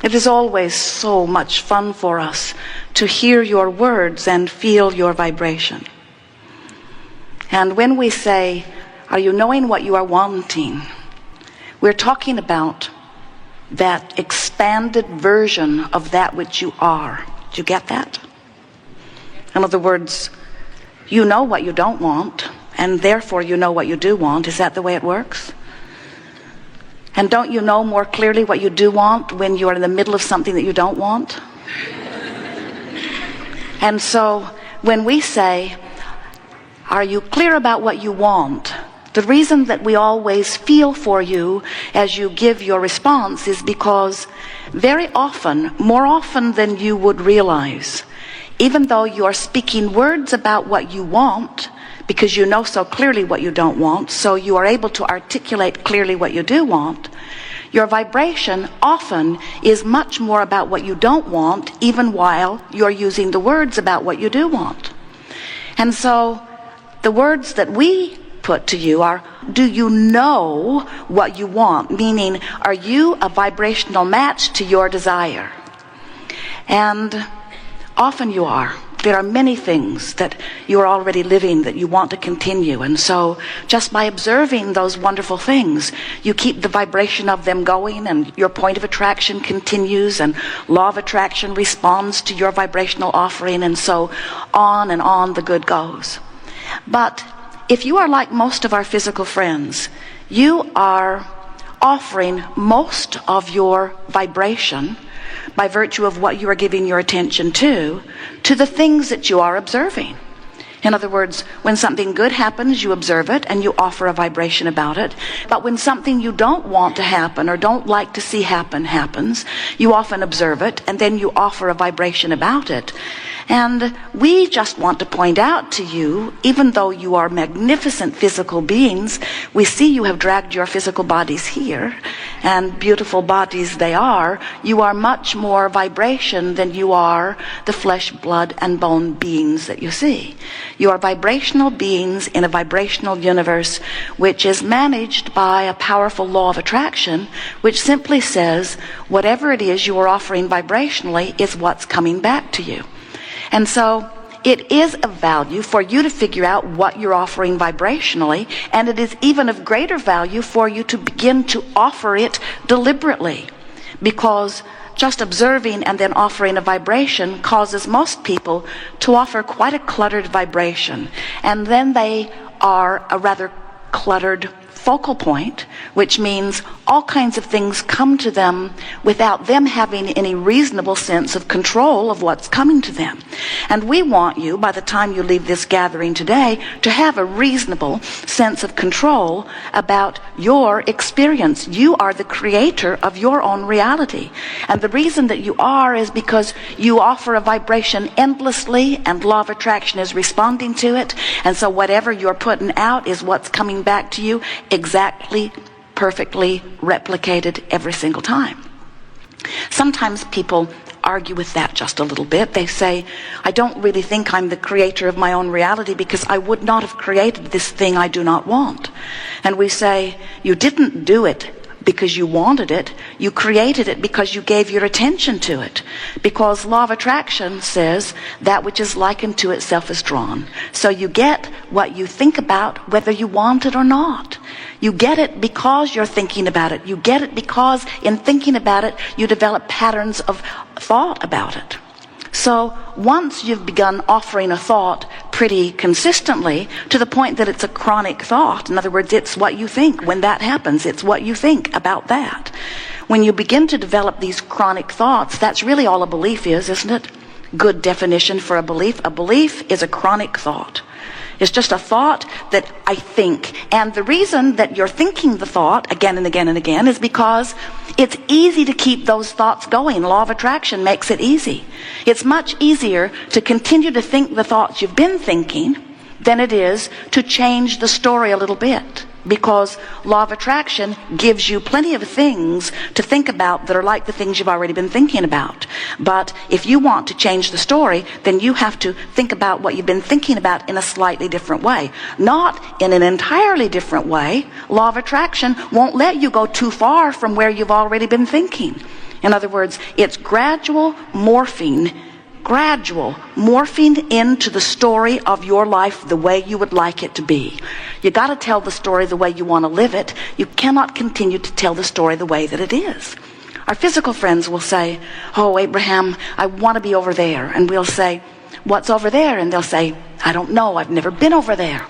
It is always so much fun for us to hear your words and feel your vibration. And when we say, are you knowing what you are wanting? We're talking about that expanded version of that which you are. Do you get that? In other words, you know what you don't want, and therefore you know what you do want. Is that the way it works? And don't you know more clearly what you do want when you are in the middle of something that you don't want? And so when we say, are you clear about what you want? The reason that we always feel for you as you give your response is because very often, more often than you would realize, even though you are speaking words about what you want, because you know so clearly what you don't want, so you are able to articulate clearly what you do want, your vibration often is much more about what you don't want, even while you're using the words about what you do want. And so the words that we put to you are, do you know what you want? Meaning, are you a vibrational match to your desire? And often you are. There are many things that you are already living that you want to continue. And so just by observing those wonderful things, you keep the vibration of them going, and your point of attraction continues, and law of attraction responds to your vibrational offering, and so on and on the good goes. But if you are like most of our physical friends, you are offering most of your vibration by virtue of what you are giving your attention to the things that you are observing. In other words, when something good happens, you observe it and you offer a vibration about it. But when something you don't want to happen or don't like to see happens, you often observe it and then you offer a vibration about it. And we just want to point out to you, even though you are magnificent physical beings, we see you have dragged your physical bodies here, and beautiful bodies they are. You are much more vibration than you are the flesh, blood, and bone beings that you see. You are vibrational beings in a vibrational universe which is managed by a powerful law of attraction, which simply says whatever it is you are offering vibrationally is what's coming back to you. And so it is of value for you to figure out what you're offering vibrationally, and it is even of greater value for you to begin to offer it deliberately, because just observing and then offering a vibration causes most people to offer quite a cluttered vibration, and then they are a rather cluttered focal point, which means all kinds of things come to them without them having any reasonable sense of control of what's coming to them. And we want you, by the time you leave this gathering today, to have a reasonable sense of control about your experience. You are the creator of your own reality. And the reason that you are is because you offer a vibration endlessly, and law of attraction is responding to it. And so whatever you're putting out is what's coming back to you, exactly, perfectly replicated every single time. Sometimes people argue with that just a little bit. They say, I don't really think I'm the creator of my own reality, because I would not have created this thing I do not want. And we say, you didn't do it because you wanted it. You created it because you gave your attention to it. Because law of attraction says that which is likened to itself is drawn. So you get what you think about, whether you want it or not. You get it because you're thinking about it. You get it because in thinking about it, you develop patterns of thought about it. So once you've begun offering a thought pretty consistently to the point that it's a chronic thought, in other words, it's what you think when that happens, it's what you think about that. When you begin to develop these chronic thoughts, that's really all a belief is, isn't it? Good definition for a belief. A belief is a chronic thought. It's just a thought that I think. And the reason that you're thinking the thought again and again and again is because it's easy to keep those thoughts going. Law of attraction makes it easy. It's much easier to continue to think the thoughts you've been thinking than it is to change the story a little bit. Because law of attraction gives you plenty of things to think about that are like the things you've already been thinking about. But if you want to change the story, then you have to think about what you've been thinking about in a slightly different way. Not in an entirely different way. Law of attraction won't let you go too far from where you've already been thinking. In other words, it's gradual morphing into the story of your life the way you would like it to be. You got to tell the story the way you want to live it. You cannot continue to tell the story the way that it is. Our physical friends will say, "Oh, Abraham, I want to be over there." And we'll say, "What's over there?" And they'll say, "I don't know. I've never been over there."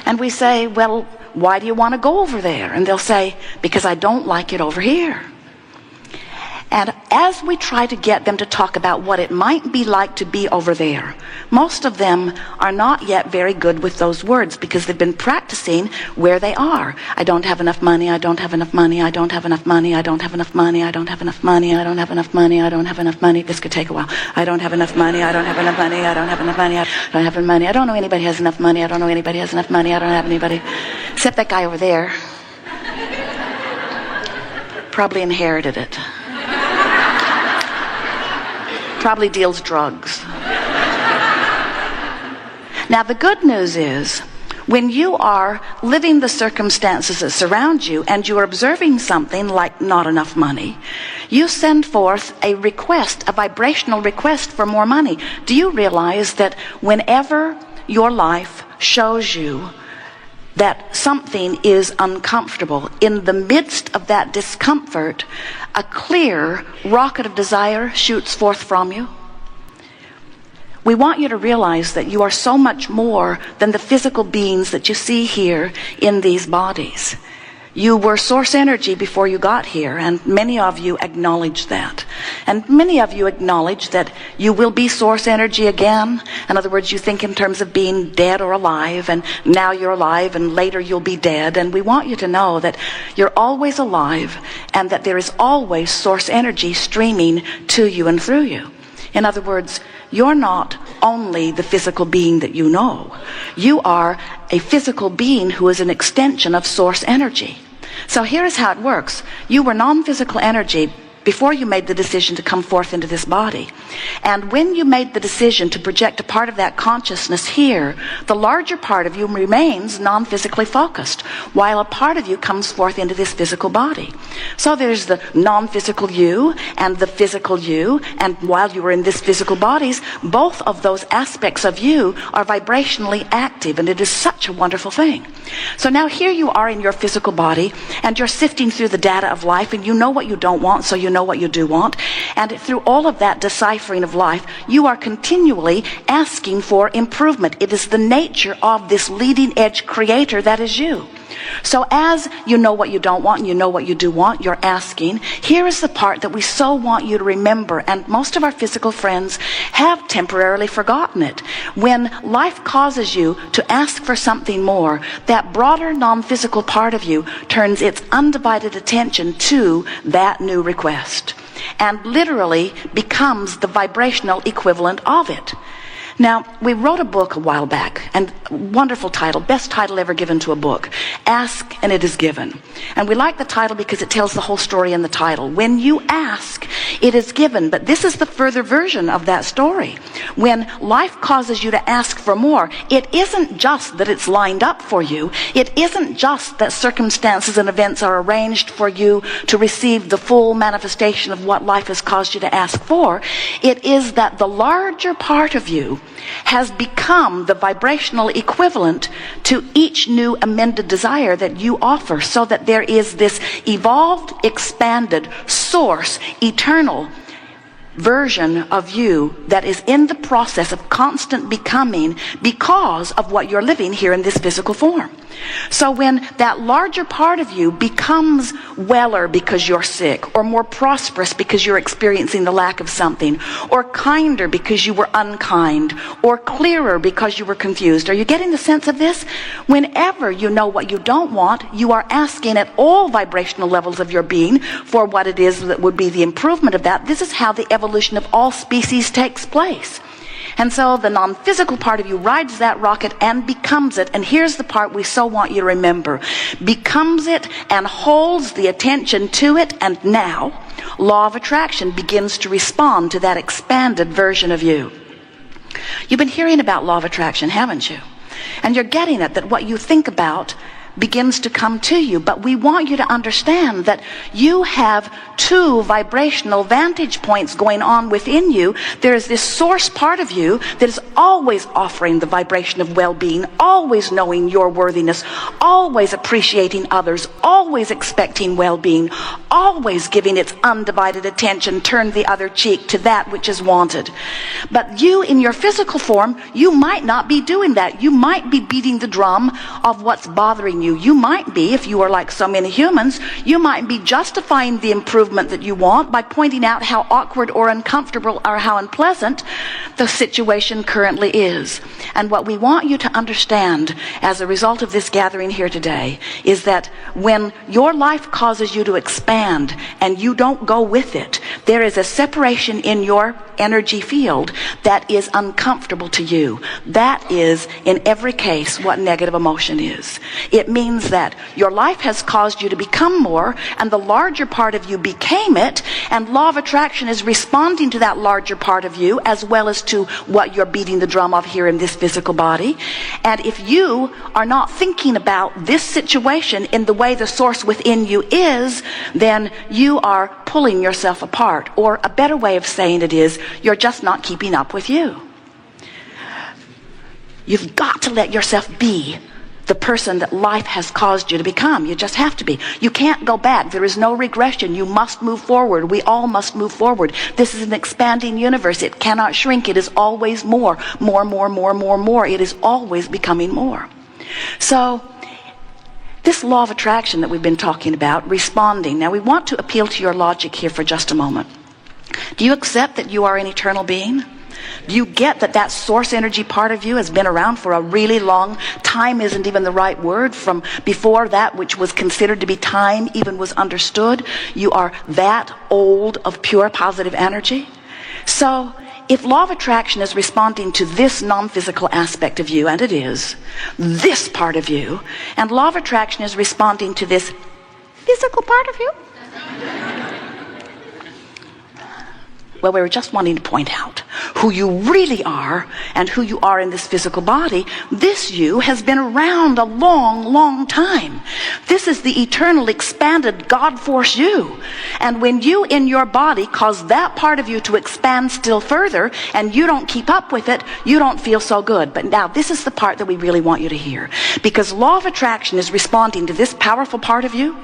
And we say, "Well, why do you want to go over there?" And they'll say, "Because I don't like it over here." And as we try to get them to talk about what it might be like to be over there, most of them are not yet very good with those words because they've been practicing where they are. I don't have enough money, I don't have enough money, I don't have enough money, I don't have enough money, I don't have enough money, I don't have enough money, I don't have enough money. This could take a while. I don't have enough money, I don't have enough money, I don't have enough money, I don't have enough money. I don't know anybody has enough money, I don't know anybody has enough money, I don't have anybody. Except that guy over there. Probably inherited it. Probably deals drugs. Now, the good news is, when you are living the circumstances that surround you and you are observing something like not enough money, you send forth a request, a vibrational request for more money. Do you realize that whenever your life shows you that something is uncomfortable, in the midst of that discomfort, a clear rocket of desire shoots forth from you? We want you to realize that you are so much more than the physical beings that you see here in these bodies. You were source energy before you got here, and many of you acknowledge that. And many of you acknowledge that you will be source energy again. In other words, you think in terms of being dead or alive, and now you're alive and later you'll be dead. And we want you to know that you're always alive and that there is always source energy streaming to you and through you. In other words, you're not only the physical being that you know. You are a physical being who is an extension of source energy. So here is how it works. You were non-physical energy before you made the decision to come forth into this body. And when you made the decision to project a part of that consciousness here, the larger part of you remains non-physically focused, while a part of you comes forth into this physical body. So there's the non-physical you and the physical you, and while you are in this physical bodies, both of those aspects of you are vibrationally active, and it is such a wonderful thing. So now here you are in your physical body, and you're sifting through the data of life, and you know what you don't want, so you know what you do want. And through all of that deciphering of life, you are continually asking for improvement. It is the nature of this leading edge creator that is you. So as you know what you don't want and you know what you do want, you're asking. Here is the part that we so want you to remember, and most of our physical friends have temporarily forgotten it. When life causes you to ask for something more, that broader non-physical part of you turns its undivided attention to that new request and literally becomes the vibrational equivalent of it. Now, we wrote a book a while back, and wonderful title, best title ever given to a book, Ask and It Is Given. And we like the title because it tells the whole story in the title. When you ask, it is given. But this is the further version of that story. When life causes you to ask for more, it isn't just that it's lined up for you. It isn't just that circumstances and events are arranged for you to receive the full manifestation of what life has caused you to ask for. It is that the larger part of you has become the vibrational equivalent to each new amended desire that you offer, so that there is this evolved, expanded, source, eternal version of you that is in the process of constant becoming because of what you're living here in this physical form. So when that larger part of you becomes weller because you're sick, or more prosperous because you're experiencing the lack of something, or kinder because you were unkind, or clearer because you were confused. Are you getting the sense of this? Whenever you know what you don't want, you are asking at all vibrational levels of your being for what it is that would be the improvement of that. This is how the evolution of all species takes place. And so the non-physical part of you rides that rocket and becomes it. And here's the part we so want you to remember. Becomes it and holds the attention to it. And now, law of attraction begins to respond to that expanded version of you. You've been hearing about law of attraction, haven't you? And you're getting it, that what you think about begins to come to you. But we want you to understand that you have two vibrational vantage points going on within you. There is this source part of you that is always offering the vibration of well-being, always knowing your worthiness, always appreciating others, always expecting well-being, always giving its undivided attention, turn the other cheek to that which is wanted. But you, in your physical form, you might not be doing that. You might be beating the drum of what's bothering you. You might be, if you are like so many humans, you might be justifying the improvement that you want by pointing out how awkward or uncomfortable or how unpleasant the situation currently is. And what we want you to understand as a result of this gathering here today is that when your life causes you to expand and you don't go with it, there is a separation in your energy field that is uncomfortable to you. That is, in every case, what negative emotion is. It means that your life has caused you to become more, and the larger part of you became it, and law of attraction is responding to that larger part of you as well as to what you're beating the drum of here in this physical body. And if you are not thinking about this situation in the way the source within you is, then you are pulling yourself apart. Or a better way of saying it is, you're just not keeping up with you. You've got to let yourself be the person that life has caused you to become. You just have to be. You can't go back. There is no regression. You must move forward. We all must move forward. This is an expanding universe. It cannot shrink. It is always more. More. It is always becoming more. So, this law of attraction that we've been talking about, responding. Now, we want to appeal to your logic here for just a moment. Do you accept that you are an eternal being? Do you get that that source energy part of you has been around for a really long time? Isn't even the right word. From before that which was considered to be time even was understood. You are that old of pure positive energy. So if law of attraction is responding to this non-physical aspect of you, and it is, this part of you, and law of attraction is responding to this physical part of you, well, we were just wanting to point out who you really are and who you are in this physical body. This you has been around a long time. This is the eternal, expanded God force you. And when you in your body cause that part of you to expand still further and you don't keep up with it, you don't feel so good. But now this is the part that we really want you to hear. Because law of attraction is responding to this powerful part of you.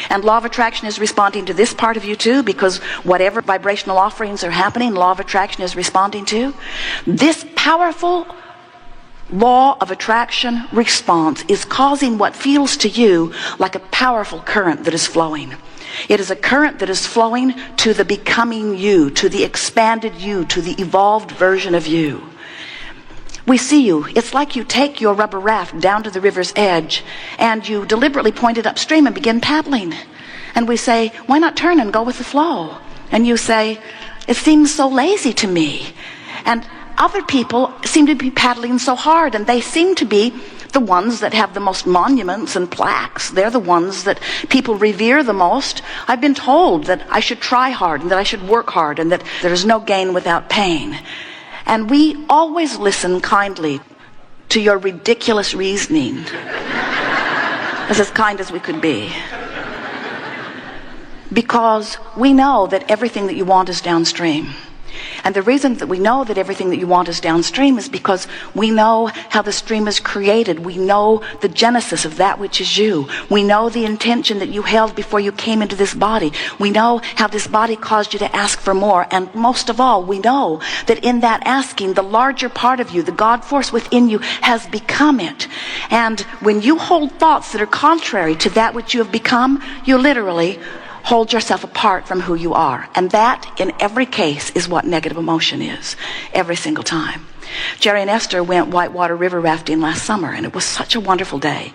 And law of attraction is responding to this part of you too, because whatever vibrational offerings are happening, law of attraction is responding to. This powerful law of attraction response is causing what feels to you like a powerful current that is flowing. It is a current that is flowing to the becoming you, to the expanded you, to the evolved version of you. We see you. It's like you take your rubber raft down to the river's edge and you deliberately point it upstream and begin paddling. And we say, why not turn and go with the flow? And you say, it seems so lazy to me. And other people seem to be paddling so hard, and they seem to be the ones that have the most monuments and plaques. They're the ones that people revere the most. I've been told that I should try hard and that I should work hard and that there's no gain without pain. And we always listen kindly to your ridiculous reasoning. As kind as we could be. Because we know that everything that you want is downstream. And the reason that we know that everything that you want is downstream is because we know how the stream is created. We know the genesis of that which is you. We know the intention that you held before you came into this body. We know how this body caused you to ask for more. And most of all, we know that in that asking, the larger part of you, the God force within you, has become it. And when you hold thoughts that are contrary to that which you have become, you literally hold yourself apart from who you are. And that, in every case, is what negative emotion is. Every single time. Jerry and Esther went whitewater river rafting last summer, and it was such a wonderful day.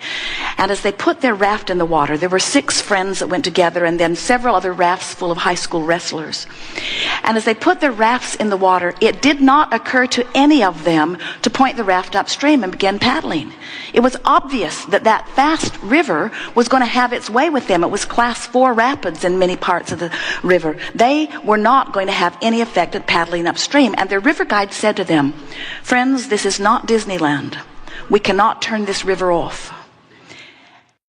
And as they put their raft in the water, there were 6 friends that went together, and then several other rafts full of high school wrestlers. And as they put their rafts in the water, it did not occur to any of them to point the raft upstream and begin paddling. It was obvious that that fast river was going to have its way with them. It was class 4 rapids in many parts of the river. They were not going to have any effect at paddling upstream. And their river guide said to them, "Friends, this is not Disneyland. We cannot turn this river off.